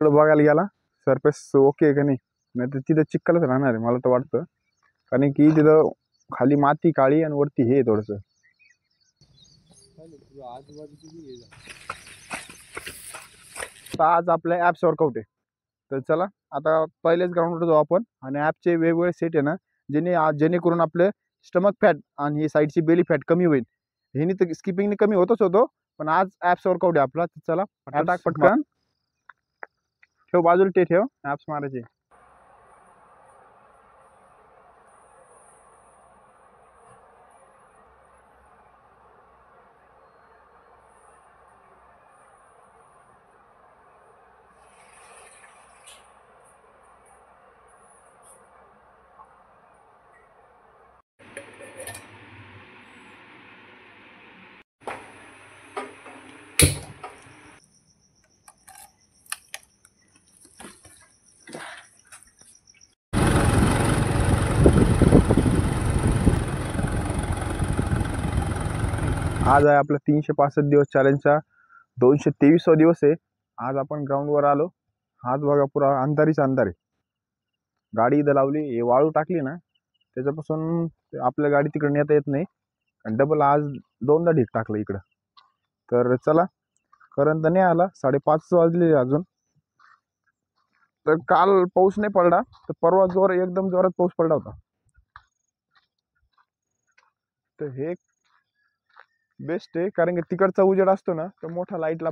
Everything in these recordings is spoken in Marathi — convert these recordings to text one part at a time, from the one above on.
बघायला गेला सरफेस ओके आहे का नाही, नाही तर तिथं चिखलच राहणार आहे मला तर वाटतं. कारण की तिथं खाली माती काळी आणि वरती हे थोडंसं. आज आपल्या ॲप्स वर्कआउट आहे. तर चला आता पहिलेच ग्राउंडवर जाऊ आपण. आणि ॲपचे वेगवेगळे सेट आहे ना, जेणेकरून आपले स्टमक फॅट आणि ही साईडची बेली फॅट कमी होईल. ह्यानी तर स्किपिंगने कमी होतच होतो, पण आज ॲप्स वर्कआउट आहे आपला. तर चला टाक पटकन, ठेव बाजूला, ते ठेव, ॲप्स मारायचे. आज आहे आपला 365 दिवस चॅलेंजचा 223वा दिवस आहे. आज आपण ग्राउंडवर आलो. आज बघा पुरा अंधारीच अंधार आहे. गाडी इथं लावली, हे वाळू टाकली ना त्याच्यापासून आपल्या गाडी तिकडे नेता येत नाही. आणि डबल आज 2दा ढीक टाकलं इकडं. तर चला, करंट नाही आला, 5:30 वाजले अजून. तर काल पाऊस नाही पडला, तर परवा एकदम जोरात पाऊस पडला होता. तर हे बेस्ट आहे, कारण की तिकडचा उजेड असतो ना, तर मोठा लाईटला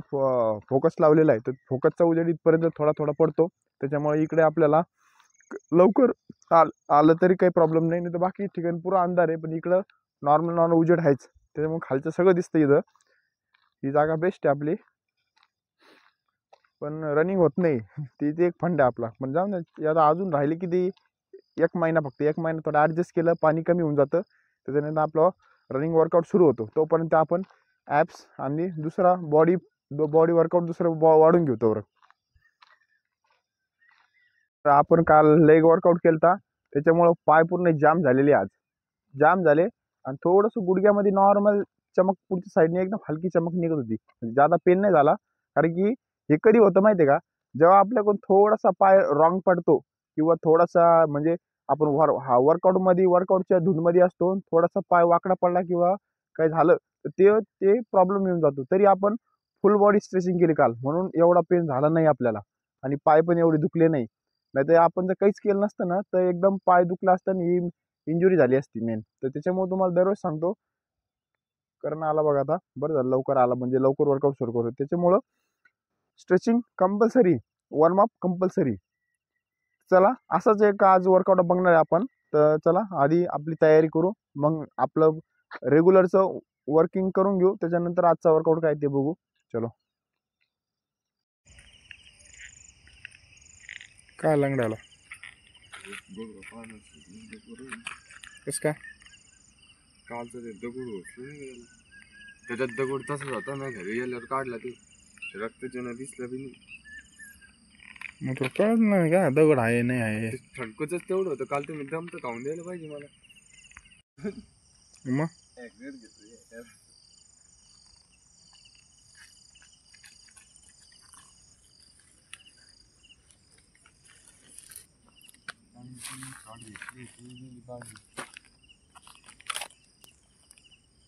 फोकस लावलेला आहे. तर फोकसचा उजेड इथपर्यंत थोडा थोडा पडतो. त्याच्यामुळे इकडे आपल्याला लवकर आलं तरी काही प्रॉब्लेम नाही. तर बाकी ठिकाणी पुरा अंधार आहे, पण इकडं नॉर्मल उजेड आहेच. त्याच्यामुळे खालचं सगळं दिसतं इथं. ही जागा बेस्ट आहे आपली, पण रनिंग होत नाही. ती एक फंड आहे आपला. पण जाऊ ना, आता अजून राहिले किती, 1 महिना, फक्त 1 महिना थोडं ॲडजस्ट केलं, पाणी कमी होऊन जातं, त्याच्यानंतर आपलं रनिंग वर्कआउट सुरू होतो. तोपर्यंत आपण ॲप्स आणि दुसरा बॉडी वर्कआउट दुसरं वाढून घेऊ. तर आपण काल लेग वर्कआउट केलता, त्याच्यामुळं पाय पूर्ण जाम झालेले, आज जाम झाले. आणि थोडंसं गुडघ्यामध्ये नॉर्मल चमक, पुढच्या साईडने एकदम हलकी चमक निघत होती. ज्यादा पेन नाही झाला. कारण की हे कधी होतं माहिती आहे का, जेव्हा आपल्याकडून थोडासा पाय रॉंग पडतो, किंवा थोडासा म्हणजे आपण वर्कआउटच्या धुनमध्ये असतो, थोडासा पाय वाकडा पडला किंवा काही झालं, तर ते प्रॉब्लेम येऊन जातो. तरी आपण फुल बॉडी स्ट्रेचिंग केली काल, म्हणून एवढा पेन झाला नाही आपल्याला, आणि पाय पण एवढे दुखले नाही. नाहीतर आपण जर काहीच केलं नसतं ना, तर एकदम पाय दुखला असतं आणि ही इंजुरी झाली असती मेन. तर त्याच्यामुळे तुम्हाला दररोज सांगतो, कारण आला बघा आता, बरं झालं लवकर आला, म्हणजे लवकर वर्कआउट सुरू करू. त्याच्यामुळं स्ट्रेचिंग कंपल्सरी, वॉर्मअप कंपल्सरी. चला, असंच एक आज वर्कआउट बघणार आहे आपण. तर चला आधी आपली तयारी करू, मग आपलं रेग्युलरचं वर्किंग करून घेऊ, त्याच्यानंतर आजचा वर्कआउट काय ते बघू. चलो. काय लंगडाला कस काय कालचं ते दगड होतं, त्याच्यात दगड तसाच होता ना, घरी गेल्यावर काढला ते रक्तजन दिसलं बी नाही. मग तो कळत नाही का दगड आहे नाही आहे. ठणकच तेवढं होतं. काल तुम्ही दम तर खाऊन द्यायला पाहिजे मला. मग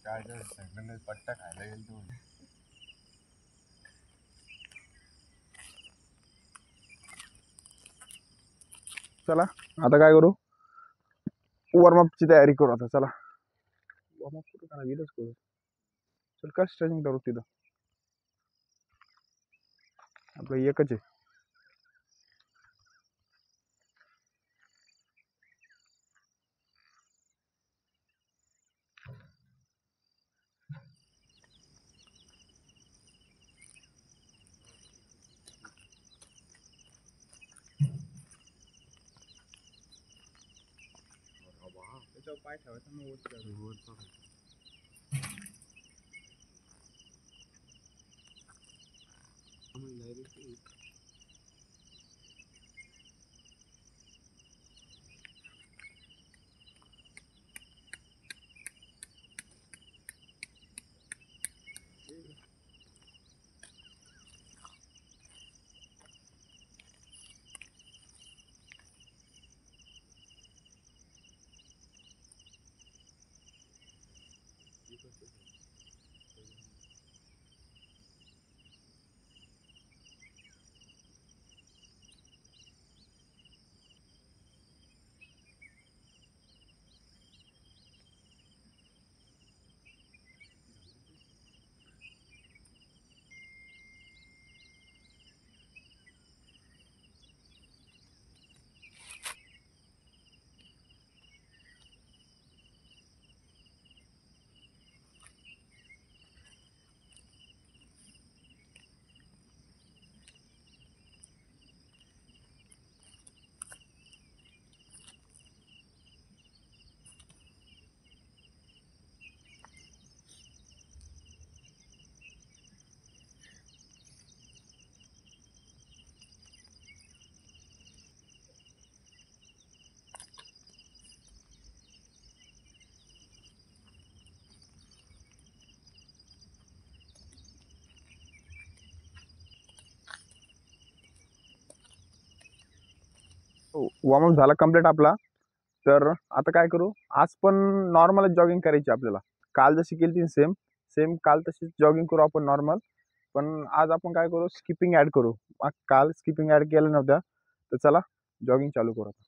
काय सगळ्यांना पट्टा खायला गेल तो. चला आता काय करू, वॉर्मअपची तयारी करू. आता चला वॉर्मअप कुठं करा, गेलंच करू. चल, काय स्ट्रेचिंग करू, तिथं आपलं एकच आहे. त्याच्यावर पाय ठेवायचा, मग वरचा वॉर्मअप झाला कम्प्लीट आपला. तर आता काय करू, आज पण नॉर्मलच जॉगिंग करायची आपल्याला. काल जशी केली ती सेम सेम काल तशीच जॉगिंग करू आपण नॉर्मल. पण आज आपण काय करू, स्किपिंग ऍड करू. काल स्किपिंग ऍड केल्या नव्हत्या, तर चला जॉगिंग चालू करू आता.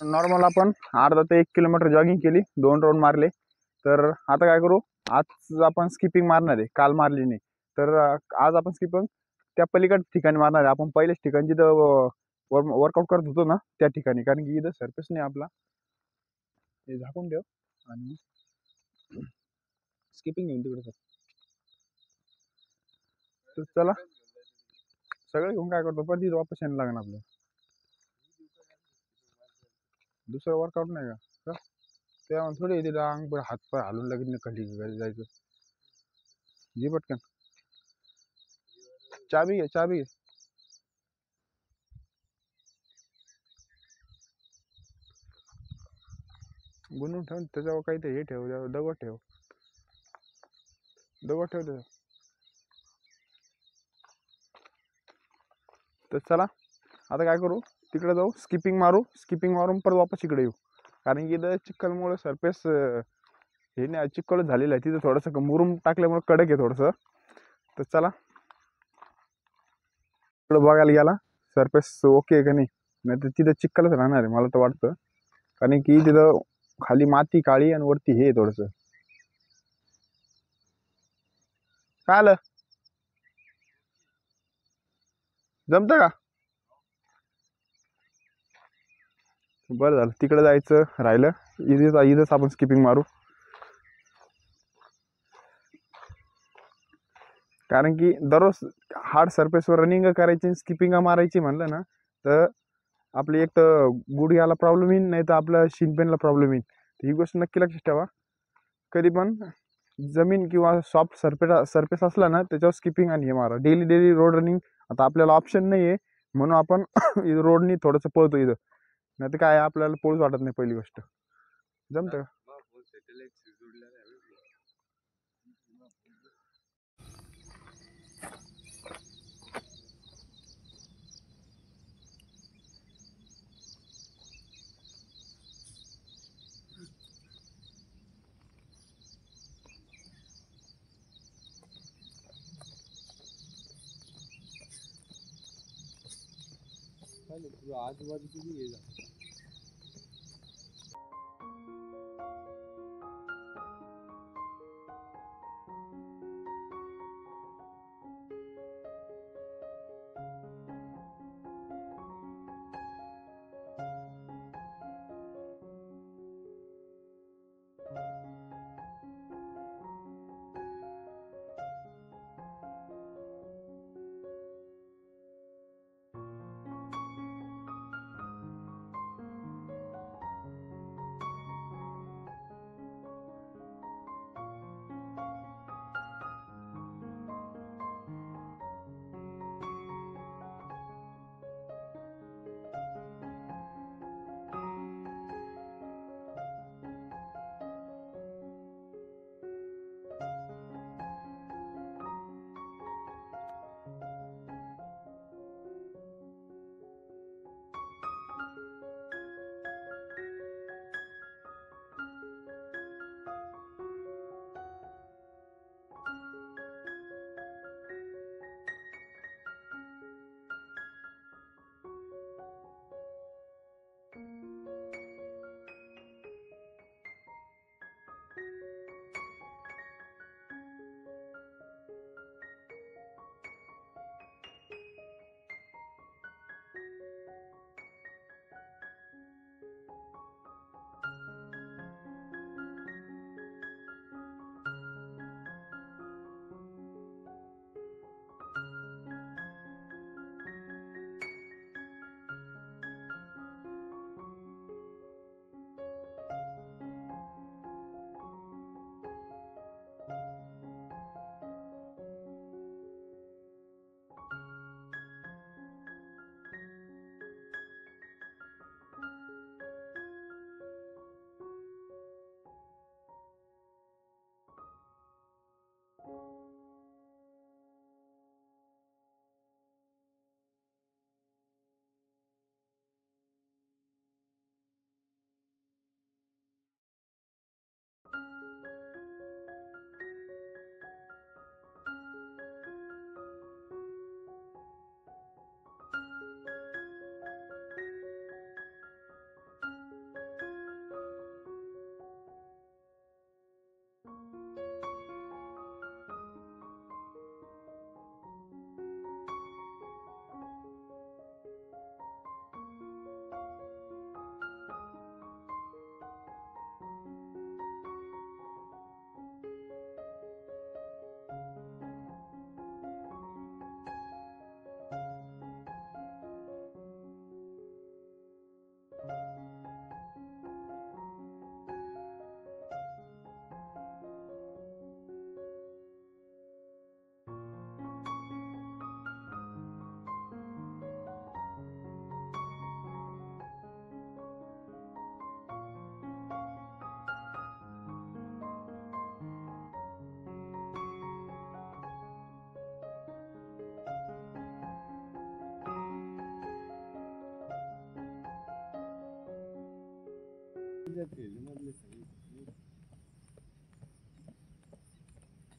नॉर्मल आपण अर्धा ते 1 किलोमीटर जॉगिंग केली, 2 राऊंड मारले. तर आता काय करू, आज आपण स्किपिंग मारणार आहे, काल मारली नाही. तर आज आपण स्किपिंग त्या पलीकडच्या ठिकाणी मारणार आहे. आपण पहिल्याच ठिकाणी जिथं वर्कआउट करत होतो ना, त्या ठिकाणी. कारण की इथं सरफेस नाही आपला. हे झाकून ठेव आणि स्किपिंग घेऊन तिकडे. तर चला सगळं घेऊन काय करतो, पण तिथं वापस यायला लागणार आपल्याला. दुसरं वर्कआउट नाही का, तेव्हा थोडी तिला अंग हात पाय हलून लगेच खाली जायचं. जी पटकन चाबी घे, चाबी घे. गुंडून ठेव त्याच्यावर काही ते हे ठेव, दगड ठेव, दगड ठेव त्याच्यावर. तर चला आता काय करू, तिकडे जाऊ, स्किपिंग मारू. स्किपिंग मारून परत वापस इकडे येऊ. कारण की इथं चिखलमुळे सरफेस हे नाही, चिखल झालेलं आहे. तिथं थोडंसं मुरुम टाकल्यामुळे कडक आहे थोडंसं. तर चला इकडं बघायला गेला सरफेस ओके आहे का नाही. नाही तर तिथं चिखलच राहणार आहे मला तर वाटतं. कारण की तिथं खाली माती काळी आणि वरती हे थोडस. काय आलं? जमतं का? बरं झालं, तिकडे जायचं राहिलं. इथेच आपण स्किपिंग मारू. कारण की दररोज हार्ड सरफेसवर रनिंग करायची, स्किपिंग मारायची म्हणलं ना तर आपली एक तर गुडघ्याला प्रॉब्लेम येईल, नाही तर आपल्या शिनपेनला प्रॉब्लेम येईल. ही गोष्ट नक्की लक्षात ठेवा. कधी पण जमीन किंवा सॉफ्ट सरफेस असला ना त्याच्यावर स्किपिंग आणि हे मारा. डेली डेली रोड रनिंग आता आपल्याला ऑप्शन नाही आहे म्हणून आपण रोडनी थोडंसं पळतो इथं. नाही तर काय आपल्याला पळूच वाटत नाही पहिली गोष्ट. जमतं का? आजूबाजूची बी हे झालं. तुमच्या फील्डमधले सगळे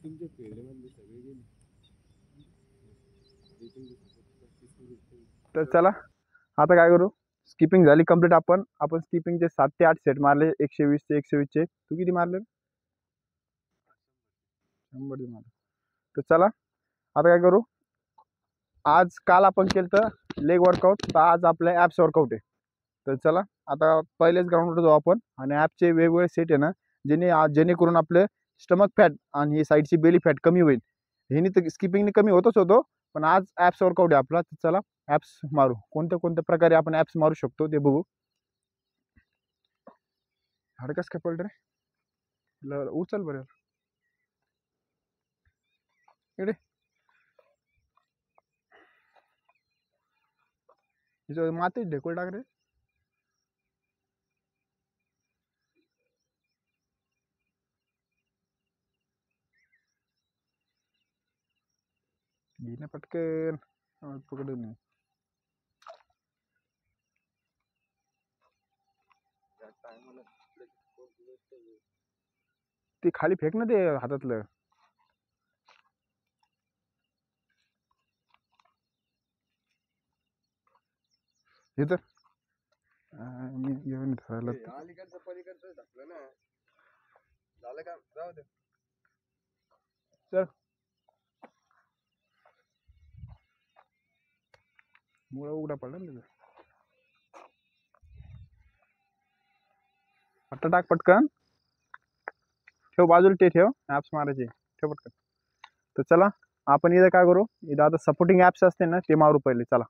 तुमच्या फील्डमधले सगळे गेले. तर चला आता काय करू, स्किपिंग झाली कम्प्लीट. आपण स्किपिंगचे 7 ते 8 सेट मारले, 120चे 120चे. तू किती मारले? 100 मारले. तर चला आता काय करू, आज काल आपण केलं तर लेग वर्कआउट, तर आज आपलं ॲप्स वर्कआउट आहे. तर चला आता पहिलेच ग्राउंडवर जाऊ आपण, आणि ॲपचे वेगवेगळे सेट आहे ना, जेणेकरून आपले स्टमक फॅट आणि ही साईडची बेली फॅट कमी होईल. ह्यानी तर स्किपिंगने कमी होतच होतो, पण आज ॲप्स वर्कआउट आहे आपला. तर चला ॲप्स मारू. कोणत्या कोणत्या प्रकारे आपण ॲप्स मारू शकतो ते बघू. हडकस काय पडलं रे, उचल बरं इकडे. मातीत ढेकूळ टाक रे. घेणे पटकन, पकडून नाही. ते खाली फेक ना ते हातातलं. हे तर मी घेऊन धरायला अलीकडचं पलीकडचं ढकलं ना. झालं का? जाऊ दे. चल. मुळा उघडा पडला ना त्याचा. पट्टा टाक पटकन. ठेव बाजूला, ते ठेव. ॲप्स मारायचे ठेव पटकन. तर चला आपण इथं काय करू, इथं आता सपोर्टिंग ॲप्स असते ना, ते मारू पहिले. चला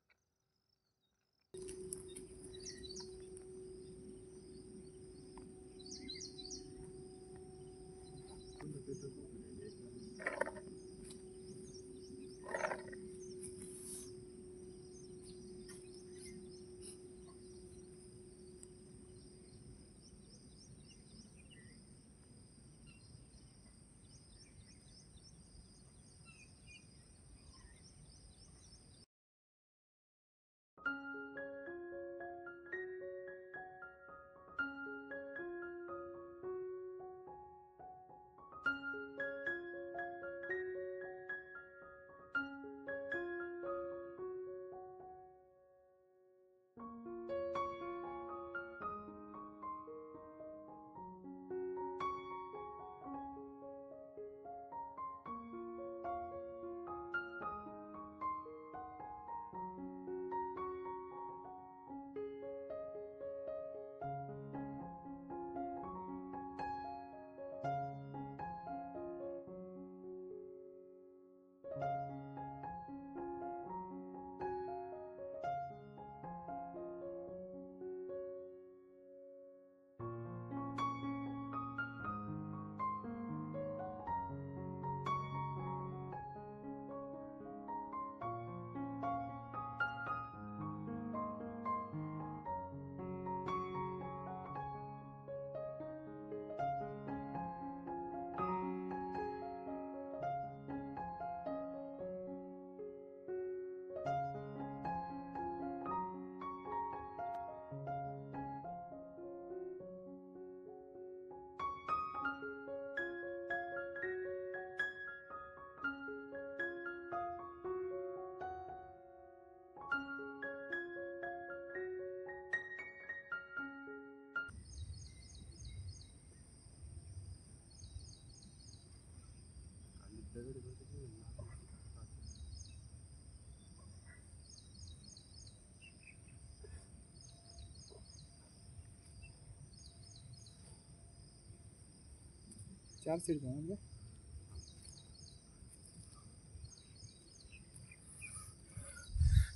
चार सीट म्हणजे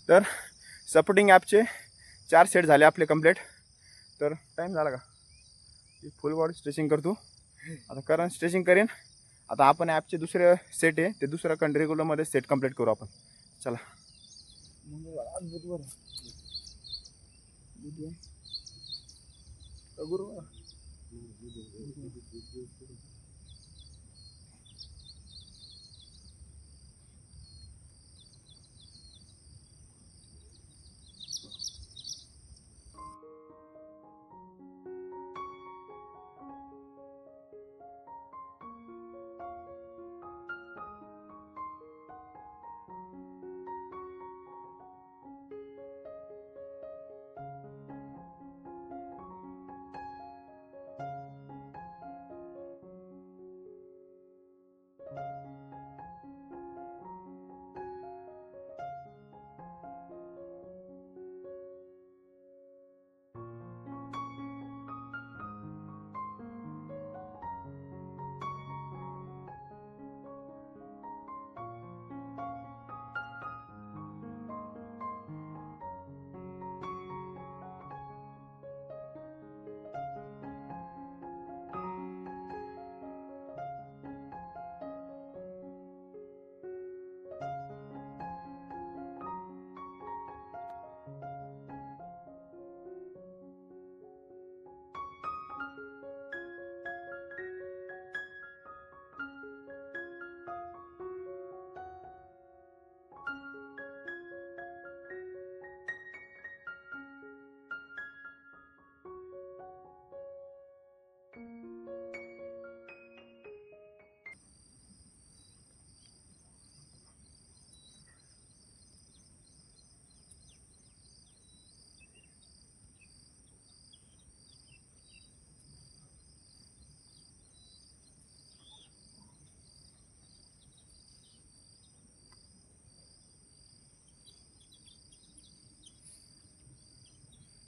तर सपोर्टिंग ॲपचे 4 सेट झाले आपले कंप्लीट. तर टाईम झाला का? फुल बॉडी स्ट्रेचिंग करतो आता. कारण स्ट्रेचिंग करेन आता. आपण ॲपचे दुसरे सेट आहे, ते दुसऱ्या रेग्युलरमध्ये सेट कंप्लीट करू आपण. चला.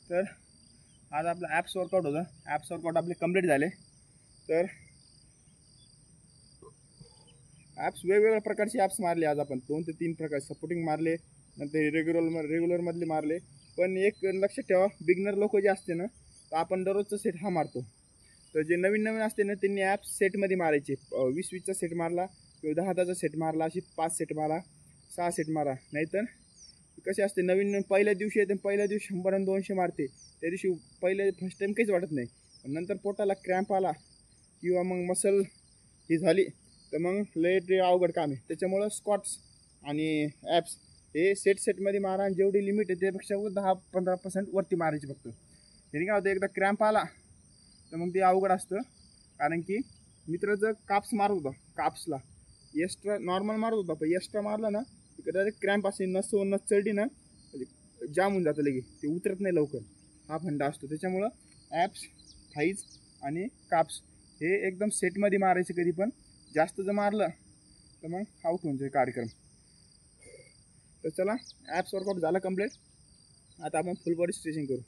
तर आज आपलं ॲप्स वर्कआउट होतं. ॲप्स वर्कआउट आपले कंप्लीट झाले. तर ॲप्स वेगवेगळ्या प्रकारचे ॲप्स मारले आज आपण. 2 ते 3 प्रकार सपोर्टिंग मारले, नंतर रेग्युलरमधले मारले. पण एक लक्षात ठेवा, बिगनर लोक जे असते ना, तर आपण दररोजचा सेट हा मारतो. तर जे नवीन असते ना, त्यांनी ॲप्स सेटमध्ये मारायचे. 20-20चा सेट मारला किंवा 10-10चा सेट मारला, अशी 5 सेट मारा, 6 सेट मारा. नाहीतर कसे असते, नवीन पहिल्या दिवशी येते, पहिल्या दिवशी 100 आणि 200 मारते. त्या दिवशी फर्स्ट टाईम काहीच वाटत नाही, पण नंतर पोटाला क्रॅम्प आला किंवा मग मसल ही झाली तर मग लय अवघड काम आहे. त्याच्यामुळं स्क्वॉट्स आणि ॲप्स हे सेटमध्ये मारा, आणि जेवढी लिमिट आहे त्यापेक्षा 10-15% वरती मारायची फक्त. त्याने काय होतं, एकदा क्रॅम्प आला तर मग ते अवघड असतं. कारण की मित्राचं काप्स मारत होता, काप्सला एक्स्ट्रा नॉर्मल मारत होता, पण एक्स्ट्रा मारला ना डायरेक्ट क्रॅम्प असे नस चढली ना जाम होऊन जातं, लगे ते उतरत नाही लवकर. हा फंडा असतो. त्याच्यामुळं ॲप्स, थाईज आणि काप्स हे एकदम सेटमध्ये मारायचे. कधी पण जास्त जर मारलं तर मग आउट होऊन जाईल कार्यक्रम. तर चला, ॲप्स वर्कआउट झाला कंप्लीट. आता आपण फुल बॉडी स्ट्रेचिंग करू.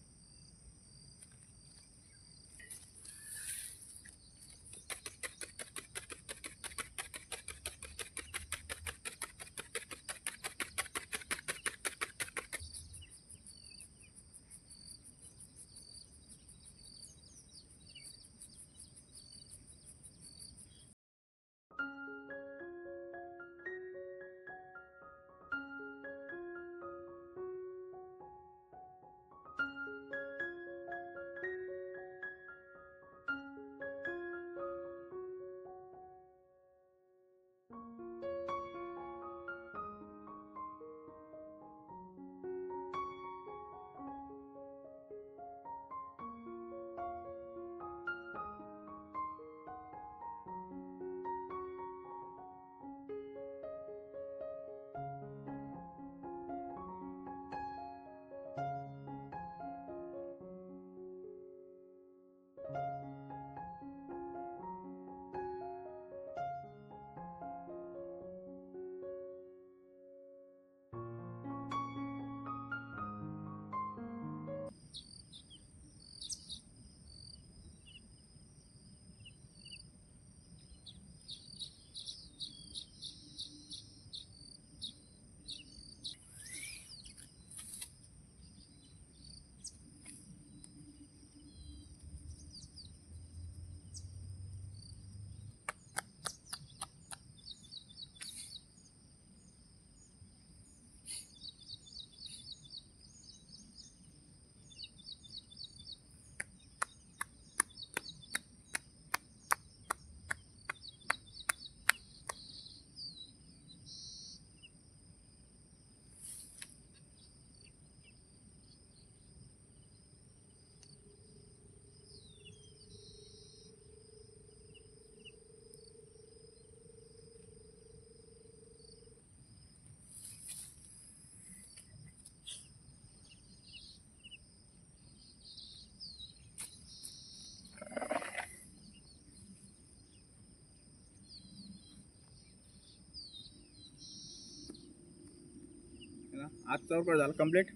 आजचा वर्कआउट झाला कंप्लीट.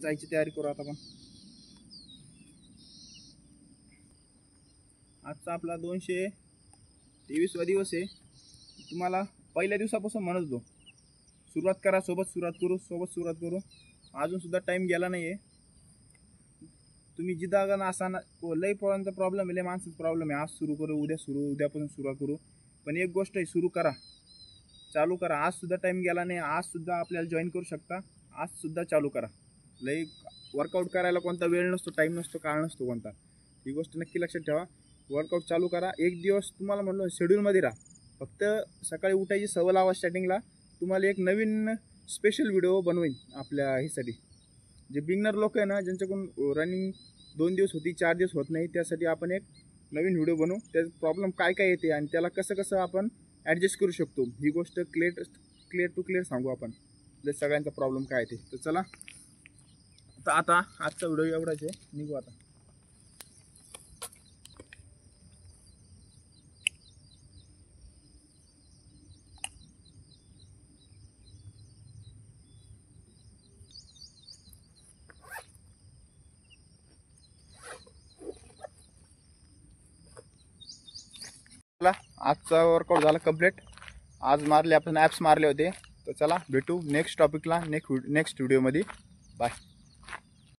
जायची तयारी करू आता आपण. आजचा आपला 223वा दिवस आहे. तुम्हाला पहिल्या दिवसापासून म्हणत होतो, सुरुवात करा, सोबत सुरुवात करू. अजून सुद्धा टाईम गेला नाही आहे. तुम्ही जिथं असा लई पोरांचा प्रॉब्लेम आहे, लई माणसाचा प्रॉब्लेम आहे. आज सुरू करू, उद्यापासून सुरुवात करू. पण एक गोष्ट आहे, सुरू करा, चालू करा. आज सुद्धा टाईम गेला नाही, आज सुद्धा आपल्याला जॉईन करू शकता. आज सुद्धा चालू करा. लई वर्कआउट करायला कोणता वेळ नसतो, टाईम नसतो, काळ नसतो कोणता. ही गोष्ट नक्की लक्षात ठेवा. वर्कआउट चालू करा. एक दिवस तुम्हाला म्हणलो शेड्यूलमध्ये राहा. फक्त सकाळी उठायची सवय लावा. स्टार्टिंगला तुम्हाला एक नवीन स्पेशल व्हिडिओ बनवेन आपल्या ह्यासाठी. जे बिगनर लोक आहे ना, ज्यांच्याकडून रनिंग 2 दिवस होती, 4 दिवस होत नाही, त्यासाठी आपण एक नवीन व्हिडिओ बनवू. त्याचा प्रॉब्लेम काय काय येते आणि त्याला कसं आपण ॲडजस्ट करू शकतो, ही गोष्ट क्लिअर टू क्लिअर सांगू आपण. सगळ्यांचा प्रॉब्लेम काय ते. तर चला, आता आजचा व्हिडिओ एवढाच आहे. निघू आता. चला आजचा वर्कआउट झाला कंप्लीट. आज मारले आपण ॲप्स मारले होते. तर चला भेटू नेक्स्ट टॉपिकला नेक्स्ट व्हिडिओमध्ये. बाय.